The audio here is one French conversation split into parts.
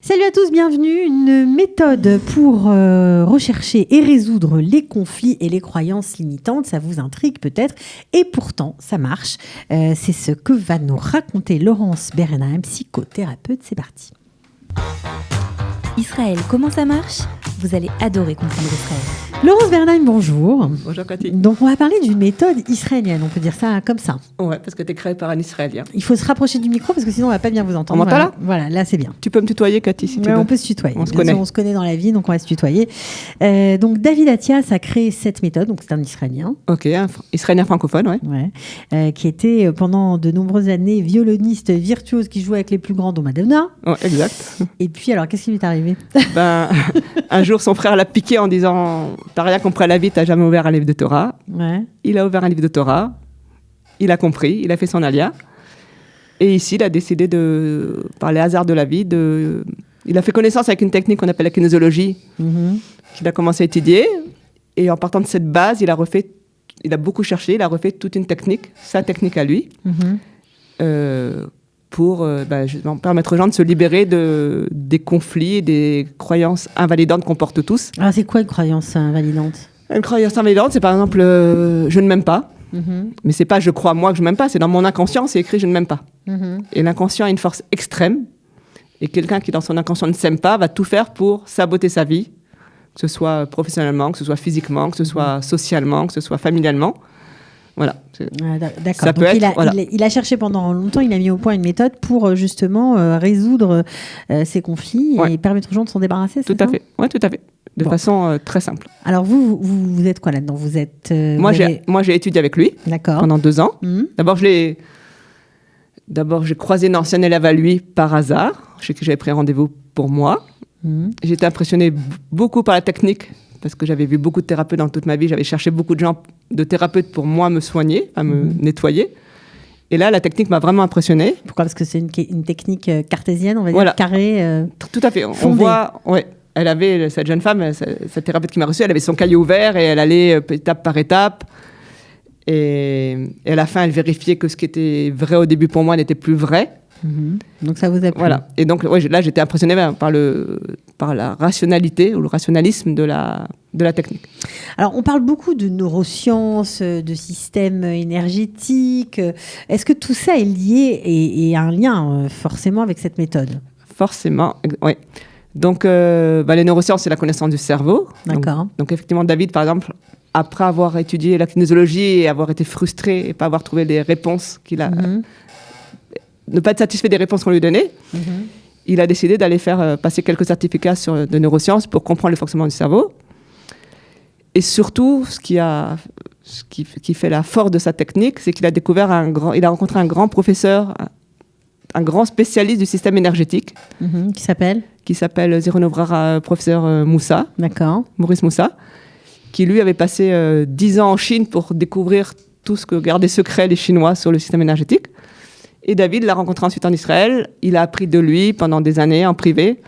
Salut à tous, bienvenue. Une méthode pour rechercher et résoudre les conflits et les croyances limitantes. Ça vous intrigue peut-être et pourtant ça marche. C'est ce que va nous raconter Laurence Bernheim, psychothérapeute. C'est parti. Israël, comment ça marche ? Vous allez adorer comprendre Israël. Laurence Bernheim, bonjour. Bonjour Cathy. Donc on va parler d'une méthode israélienne, on peut dire ça comme ça. Ouais, parce que tu es créé par un Israélien. Il faut se rapprocher du micro parce que sinon on va pas bien vous entendre. On m'entend là ? Voilà, là c'est bien. Tu peux me tutoyer Cathy si tu veux. On peut se tutoyer. On se connaît. On se connaît dans la vie, donc on va se tutoyer. Donc David Atias a créé cette méthode, donc c'est un Israélien. Ok, un Israélien francophone, ouais. Qui était pendant de nombreuses années violoniste virtuose qui jouait avec les plus grands, dont Madonna. Ouais, exact. Et puis alors, qu'est-ce qui lui est arrivé ? Un jour, son frère l'a piqué en disant « T'as rien compris à la vie, t'as jamais ouvert un livre de Torah. » Ouais. Il a ouvert un livre de Torah, il a compris, il a fait son alia. Et ici, il a décidé par les hasards de la vie, il a fait connaissance avec une technique qu'on appelle la kinésiologie, qu'il a commencé à étudier. Et en partant de cette base, il a beaucoup cherché, il a refait toute une technique, sa technique à lui, pour justement permettre aux gens de se libérer des conflits et des croyances invalidantes qu'on porte tous. Alors c'est quoi une croyance invalidante ? Une croyance invalidante, c'est par exemple je ne m'aime pas. Mais c'est pas je crois moi que je m'aime pas, c'est dans mon inconscient, c'est écrit je ne m'aime pas. Et l'inconscient a une force extrême. Et quelqu'un qui dans son inconscient ne s'aime pas va tout faire pour saboter sa vie, que ce soit professionnellement, que ce soit physiquement, que ce soit socialement, que ce soit familialement. Voilà. D'accord. Ça peut Donc être, il a cherché pendant longtemps, il a mis au point une méthode pour justement résoudre ces conflits et permettre aux gens de s'en débarrasser. Tout à fait. Ouais, tout à fait. De façon très simple. Alors vous êtes quoi là-dedans ? Vous êtes Moi j'ai étudié avec lui pendant 2 ans. D'abord j'ai croisé une ancienne élève à lui par hasard. Je sais que j'avais pris un rendez-vous pour moi. J'étais impressionnée beaucoup par la technique parce que j'avais vu beaucoup de thérapeutes dans toute ma vie. J'avais cherché beaucoup de thérapeutes pour moi me soigner, à me nettoyer. Et là, la technique m'a vraiment impressionnée. Pourquoi ? Parce que c'est une technique cartésienne, on va dire, carrée. Tout à fait. Fondée. On voit, elle avait, cette jeune femme, cette thérapeute qui m'a reçue, elle avait son cahier ouvert et elle allait étape par étape. Et à la fin, elle vérifiait que ce qui était vrai au début pour moi n'était plus vrai. Donc ça vous a plu. Voilà. Et donc là, j'étais impressionnée par la rationalité ou le rationalisme de la technique. Alors, on parle beaucoup de neurosciences, de systèmes énergétiques. Est-ce que tout ça est lié et a un lien forcément avec cette méthode ? Forcément, oui. Donc, les neurosciences, c'est la connaissance du cerveau. D'accord. Donc, effectivement, David, par exemple, après avoir étudié la kinésiologie et avoir été frustré et pas avoir trouvé les réponses qu'il a... ne pas être satisfait des réponses qu'on lui donnait, il a décidé d'aller faire passer quelques certificats de neurosciences pour comprendre le fonctionnement du cerveau. Et surtout, ce qui fait la force de sa technique, c'est qu'il a rencontré un grand professeur, un grand spécialiste du système énergétique. Qui s'appelle Zironovrara, professeur Moussa. D'accord. Maurice Moussa, qui lui avait passé 10 ans en Chine pour découvrir tout ce que gardaient secret les Chinois sur le système énergétique. Et David l'a rencontré ensuite en Israël. Il a appris de lui pendant des années en privé.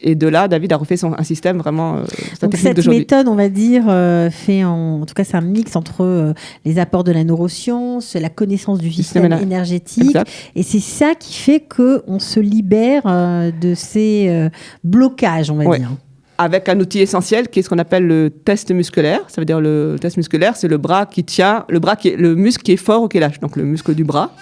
Et de là, David a refait un système vraiment Donc cette méthode, on va dire, en tout cas, c'est un mix entre les apports de la neuroscience, la connaissance du système énergétique. Exact. Et c'est ça qui fait qu'on se libère de ces blocages, on va dire. Avec un outil essentiel qui est ce qu'on appelle le test musculaire. Ça veut dire le test musculaire, c'est le bras qui tient, le muscle qui est fort ou qui est lâche. Donc le muscle du bras,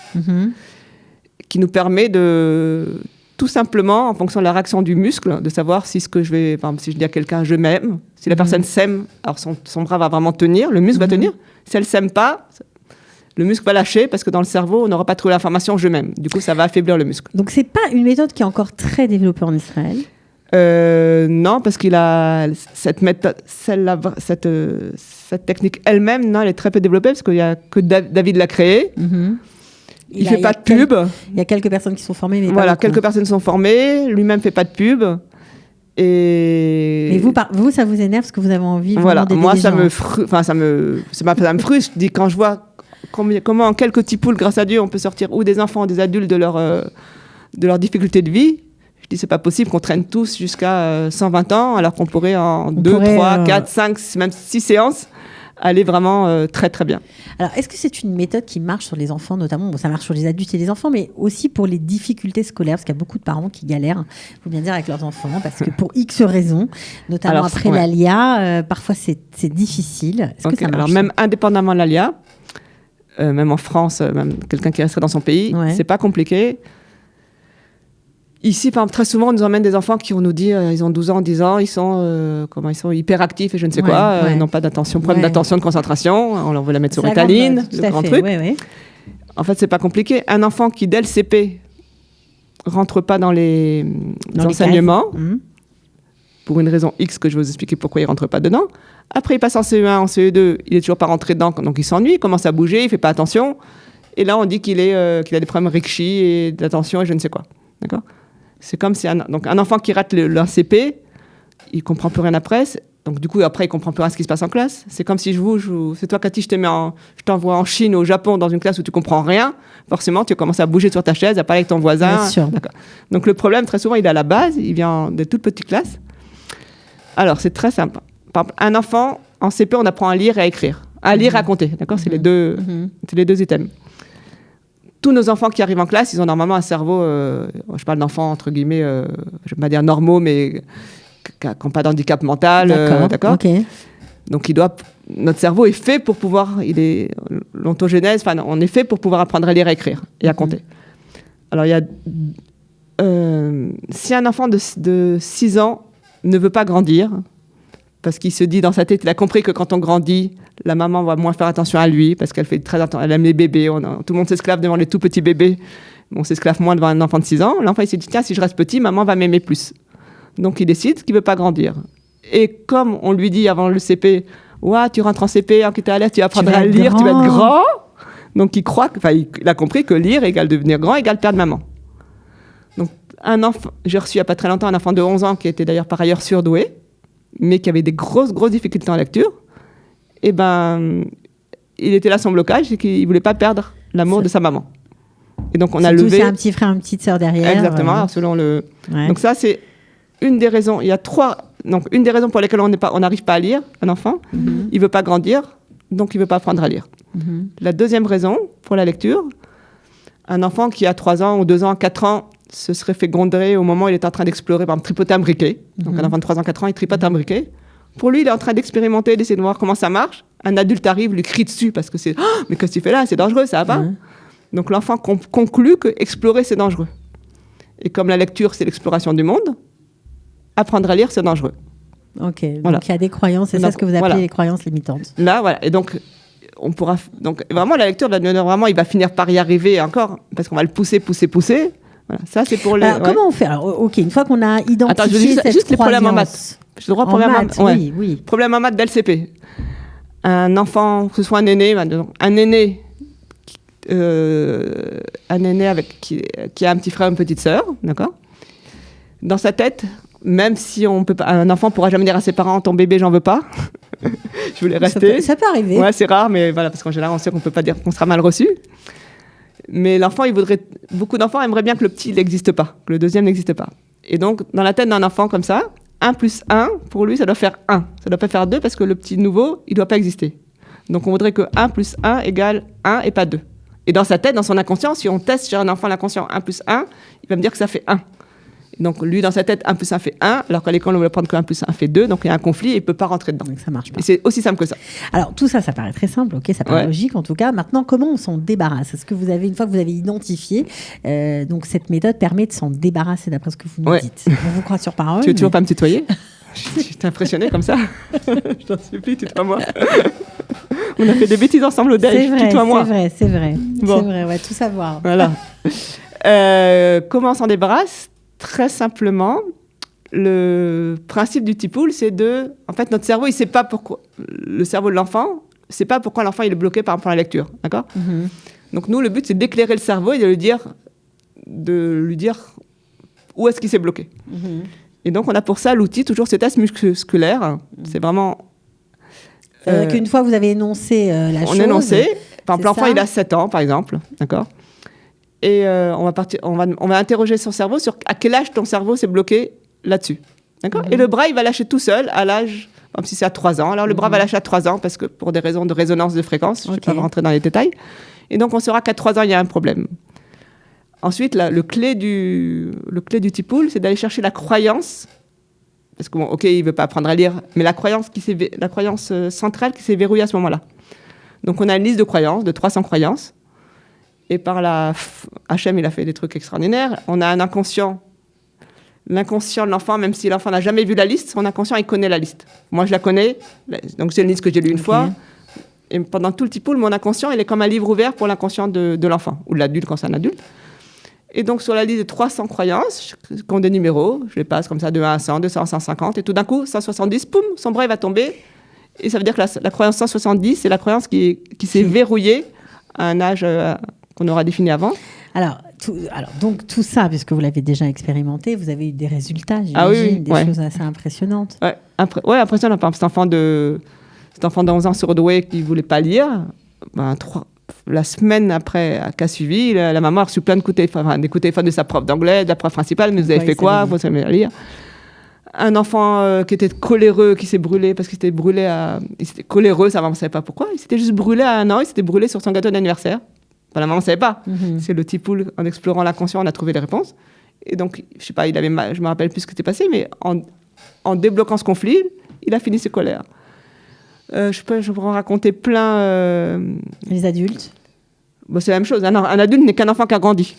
qui nous permet de... tout simplement, en fonction de la réaction du muscle, de savoir si par exemple, si je dis à quelqu'un « je m'aime », si la personne s'aime, alors son bras va vraiment tenir, le muscle va tenir. Si elle ne s'aime pas, le muscle va lâcher parce que dans le cerveau, on n'aura pas trouvé l'information « je m'aime ». Du coup, ça va affaiblir le muscle. Donc, ce n'est pas une méthode qui est encore très développée en Israël ? Non, parce qu'il a cette méthode, cette technique elle-même, non, elle est très peu développée parce qu'il n'y a que David l'a créée. Il ne fait pas de pub. Il y a quelques personnes qui sont formées, mais voilà, pas beaucoup. Quelques personnes sont formées. Lui-même ne fait pas de pub. Mais vous, ça vous énerve parce que vous avez envie voilà, d'aider moi, les ça gens. me frustre. Je dis, quand je vois comment en quelques petits poules, grâce à Dieu, on peut sortir ou des enfants ou des adultes de leur difficulté de vie. Je dis, c'est pas possible qu'on traîne tous jusqu'à 120 ans, alors qu'on pourrait en 2, 3, 4, 5, même 6 séances aller vraiment très très bien. Alors, est-ce que c'est une méthode qui marche sur les enfants, notamment, bon, ça marche sur les adultes et les enfants, mais aussi pour les difficultés scolaires, parce qu'il y a beaucoup de parents qui galèrent, il faut bien dire, avec leurs enfants, parce que pour X raisons, notamment Alors, après ouais. l'ALIA, parfois c'est difficile. Est-ce que ça marche? Alors même indépendamment de l'ALIA, même en France, même quelqu'un qui resterait dans son pays, c'est pas compliqué. Ici, par exemple, très souvent, on nous emmène des enfants qui, on nous dit, ils ont 12 ans, 10 ans, ils sont hyperactifs et je ne sais quoi, ils n'ont pas d'attention, problème d'attention, de concentration, on leur veut la mettre sur Ritaline, le grand truc. En fait, c'est pas compliqué. Un enfant qui, dès le CP, rentre pas dans les enseignements, pour une raison X que je vais vous expliquer pourquoi il rentre pas dedans. Après, il passe en CE1, en CE2, il est toujours pas rentré dedans, donc il s'ennuie, il commence à bouger, il fait pas attention. Et là, on dit qu'il a des problèmes rikshi et d'attention et je ne sais quoi. D'accord ? C'est comme si un enfant qui rate le CP, il comprend plus rien après. Donc du coup, après, il comprend plus rien ce qui se passe en classe. C'est comme si c'est toi, Cathy, je t'envoie en Chine, au Japon, dans une classe où tu comprends rien. Forcément, tu commences à bouger sur ta chaise, à parler avec ton voisin. Bien sûr. D'accord. Donc le problème, très souvent, il est à la base. Il vient de toutes petites classes. Alors, c'est très simple. Par exemple, un enfant, en CP, on apprend à lire et à écrire. À lire et à compter. D'accord ? C'est les deux items. Tous nos enfants qui arrivent en classe, ils ont normalement un cerveau, je parle d'enfants, entre guillemets, je ne vais pas dire normaux, mais qui n'ont pas d'handicap mental. D'accord. Okay. Donc, notre cerveau est fait pour pouvoir, l'ontogénèse, on est fait pour pouvoir apprendre à lire et à écrire et à compter. Alors, si un enfant de 6 ans ne veut pas grandir, parce qu'il se dit dans sa tête, il a compris que quand on grandit, la maman va moins faire attention à lui, parce qu'elle fait très attention, elle aime les bébés, tout le monde s'esclave devant les tout petits bébés, on s'esclave moins devant un enfant de 6 ans. L'enfant, il s'est dit, tiens, si je reste petit, maman va m'aimer plus. Donc, il décide qu'il ne veut pas grandir. Et comme on lui dit avant le CP, ouais, tu rentres en CP, en tu es à l'aise, tu apprendras à lire, tu vas être grand. Donc, il a compris que lire égale devenir grand, égale perdre maman. Donc, un enfant, j'ai reçu il n'y a pas très longtemps un enfant de 11 ans qui était d'ailleurs par ailleurs surdoué, mais qui avait des grosses difficultés en lecture. Et il était là son blocage, c'est qu'il ne voulait pas perdre l'amour de sa maman. Et donc, on a levé... C'est un petit frère, une petite sœur derrière. Exactement, selon le... Ouais. Donc ça, c'est une des raisons. Il y a 3... Donc, une des raisons pour lesquelles on n'arrive pas à lire, un enfant, il ne veut pas grandir, donc il ne veut pas apprendre à lire. La deuxième raison pour la lecture, un enfant qui a 3 ans ou 2 ans, 4 ans, se serait fait gronder au moment où il est en train d'explorer, par exemple, tripoter un briquet. Donc, un enfant de 3 ans, 4 ans, il tripote un briquet. Pour lui, il est en train d'expérimenter, d'essayer de voir comment ça marche. Un adulte arrive, lui crie dessus parce que c'est « Oh, mais qu'est-ce que tu fais là? C'est dangereux, ça va pas ?» Donc, l'enfant conclut que explorer, c'est dangereux. Et comme la lecture, c'est l'exploration du monde, apprendre à lire, c'est dangereux. Ok, voilà. Donc il y a des croyances, c'est ça ce que vous appelez les croyances limitantes. Là, voilà. Et donc, donc vraiment, la lecture, vraiment, il va finir par y arriver encore, parce qu'on va le pousser. Voilà. Ça, c'est pour les... Alors, comment on fait? Alors, ok, une fois qu'on a identifié Attends, je dis juste les problèmes en maths. J'ai le droit en maths, oui. Problème en maths dès le CP. Un enfant, que ce soit un aîné qui a un petit frère, une petite sœur, d'accord? Dans sa tête, même si un enfant pourra jamais dire à ses parents, ton bébé, j'en veux pas. Je voulais rester. Ça peut arriver. Ouais, c'est rare, mais voilà, parce qu'en général, on sait qu'on peut pas dire qu'on sera mal reçu. Mais beaucoup d'enfants aimeraient bien que le petit n'existe pas, que le deuxième n'existe pas. Et donc, dans la tête d'un enfant comme ça, 1 plus 1, pour lui, ça doit faire 1. Ça ne doit pas faire 2 parce que le petit nouveau, il ne doit pas exister. Donc, on voudrait que 1 plus 1 égale 1 et pas 2. Et dans sa tête, dans son inconscient, si on teste sur un enfant l'inconscient 1 plus 1, il va me dire que ça fait 1. Et donc, lui, dans sa tête, 1 plus 1 fait 1, alors qu'à l'école, on veut prendre que 1 plus 1 fait 2, donc il y a un conflit et il ne peut pas rentrer dedans. Donc, ça marche pas. Et c'est aussi simple que ça. Alors, tout ça, ça paraît très simple, ok, ça paraît logique en tout cas. Maintenant, comment on s'en débarrasse? Est-ce que une fois que vous avez identifié, donc cette méthode permet de s'en débarrasser d'après ce que vous nous dites? On vous croit sur parole. Tu veux toujours pas me tutoyer? Je t'ai impressionné comme ça. Je t'en supplie, tutoie-moi. On a fait des bêtises ensemble au déj, tutoie-moi. C'est vrai. Bon. C'est vrai, ouais, tout savoir. Voilà. Comment on s'en débarrasse? Très simplement, le principe du T-Pool, c'est en fait, notre cerveau, il ne sait pas pourquoi. Le cerveau de l'enfant ne sait pas pourquoi l'enfant il est bloqué par rapport à la lecture. D'accord? Donc, nous, le but, c'est d'éclairer le cerveau et de lui dire où est-ce qu'il s'est bloqué. Et donc, on a pour ça l'outil, toujours ces tests musculaires. C'est vraiment... qu'une fois vous avez énoncé la chose... On a énoncé. Par exemple, l'enfant, il a 7 ans, par exemple. D'accord? Et on va interroger son cerveau sur à quel âge ton cerveau s'est bloqué là-dessus. D'accord? Et le bras, il va lâcher tout seul à l'âge... Comme si c'est à 3 ans. Alors, le bras va lâcher à 3 ans parce que pour des raisons de résonance de fréquence, je ne vais pas rentrer dans les détails. Et donc, on saura qu'à 3 ans, il y a un problème. Ensuite, le clé du tipoul, c'est d'aller chercher la croyance. Parce que, il ne veut pas apprendre à lire, mais la croyance centrale qui s'est verrouillée à ce moment-là. Donc, on a une liste de croyances, de 300 croyances. Et par Hachem, il a fait des trucs extraordinaires. On a un inconscient. L'inconscient de l'enfant, même si l'enfant n'a jamais vu la liste, son inconscient, il connaît la liste. Moi, je la connais. Donc, c'est une liste que j'ai lue une fois. Et pendant tout le tipoul, mon inconscient, il est comme un livre ouvert pour l'inconscient de l'enfant, ou de l'adulte quand c'est un adulte. Et donc, sur la liste de 300 croyances, qui ont des numéros, je les passe comme ça de 1 à 100, 200, 150, et tout d'un coup, 170, poum, son bras, il va tomber. Et ça veut dire que la croyance 170, c'est la croyance qui s'est verrouillée à un âge qu'on aura défini avant. Alors, donc tout ça, puisque vous l'avez déjà expérimenté, vous avez eu des résultats, j'imagine, des choses assez impressionnantes. Ouais, impressionnant. Par exemple, cet enfant de 11 ans surdoué qui ne voulait pas lire, la semaine après qu'a suivi, la maman a reçu plein de coups de téléphone de sa prof d'anglais, de la prof principale, mais vous avez fait quoi? Vous savez lire. Un enfant qui était coléreux, qui s'est brûlé parce qu'il s'était brûlé il était coléreux, sa maman ne savait pas pourquoi. Il s'était juste brûlé à 1 an, il s'était brûlé sur son gâteau d'anniversaire. La maman ne savait pas. C'est le tipoul, en explorant l'inconscient, on a trouvé les réponses. Et donc, je sais pas, je me rappelle plus ce qui s'était passé, mais en débloquant ce conflit, il a fini ses colères. Je pourrais en raconter plein. Les adultes? C'est la même chose. Un adulte n'est qu'un enfant qui a grandi.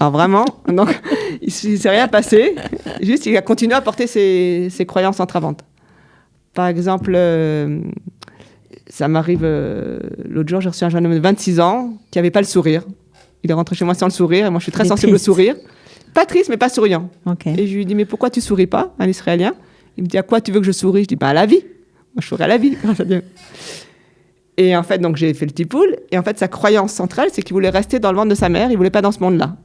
Alors vraiment, donc, il ne s'est rien passé. Juste, il a continué à porter ses croyances entravantes. Par exemple, ça m'arrive, l'autre jour, j'ai reçu un jeune homme de 26 ans qui n'avait pas le sourire. Il est rentré chez moi sans le sourire, et moi je suis très sensible au sourire. Pas triste, mais pas souriant. Okay. Et je lui dis, mais pourquoi tu souris pas, un Israélien? Il me dit, à quoi tu veux que je souris? Je dis, à la vie. Moi je souris à la vie, grâce à Dieu. Et en fait, donc j'ai fait le tipoul, et en fait, sa croyance centrale, c'est qu'il voulait rester dans le ventre de sa mère, il voulait pas dans ce monde-là.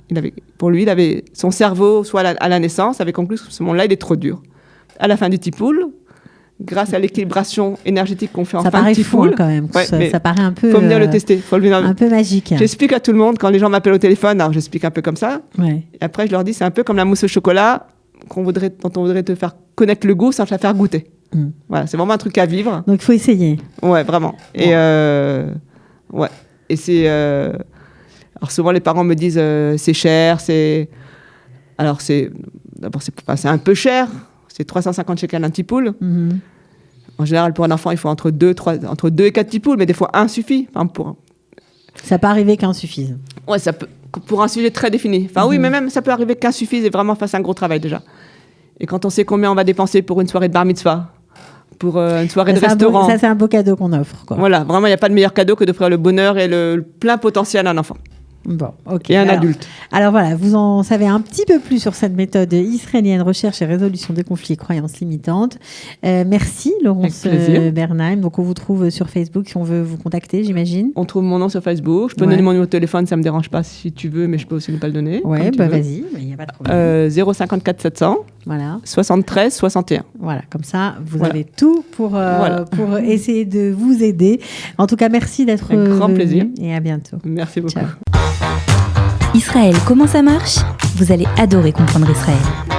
Pour lui, il avait son cerveau, soit à la naissance, avait conclu que ce monde-là, il est trop dur. À la fin du tipoul, grâce à l'équilibration énergétique qu'on fait en fin de tipoul. Ça paraît fou, quand même. Ça paraît un peu... Il faut venir le tester. Un peu magique. J'explique à tout le monde, quand les gens m'appellent au téléphone, alors j'explique un peu comme ça. Ouais. Et après, je leur dis, c'est un peu comme la mousse au chocolat dont on voudrait te faire connaître le goût sans te la faire goûter. Voilà, c'est vraiment un truc à vivre. Donc, il faut essayer. Ouais, vraiment. Et, Et c'est... Alors, souvent, les parents me disent, c'est cher, c'est... Alors, d'abord, c'est un peu cher. C'est 350 shekels un tipoul. En général, pour un enfant, il faut entre 2 et 4 tipouls, mais des fois, un suffit. Ça peut arriver qu'un suffise. Ouais, ça peut, pour un sujet très défini. Oui, mais même, ça peut arriver qu'un suffise et vraiment fasse un gros travail déjà. Et quand on sait combien on va dépenser pour une soirée de bar mitzvah, pour une soirée de restaurant... Ça, c'est un beau cadeau qu'on offre, quoi. Voilà, vraiment, il n'y a pas de meilleur cadeau que d'offrir le bonheur et le plein potentiel à un enfant. Bon, ok. Et un adulte. Alors voilà, vous en savez un petit peu plus sur cette méthode israélienne, recherche et résolution des conflits et croyances limitantes. Merci Laurence Bernheim. Donc on vous trouve sur Facebook si on veut vous contacter, j'imagine. On trouve mon nom sur Facebook. Je peux donner mon numéro de téléphone, ça ne me dérange pas si tu veux, mais je peux aussi ne pas le donner. Ouais, vas-y, il n'y a pas de problème. 054 700 73 61. Voilà, comme ça, vous avez tout pour essayer de vous aider. En tout cas, merci d'être venu. Avec grand plaisir. Et à bientôt. Merci beaucoup. Ciao. Israël, comment ça marche? Vous allez adorer comprendre Israël.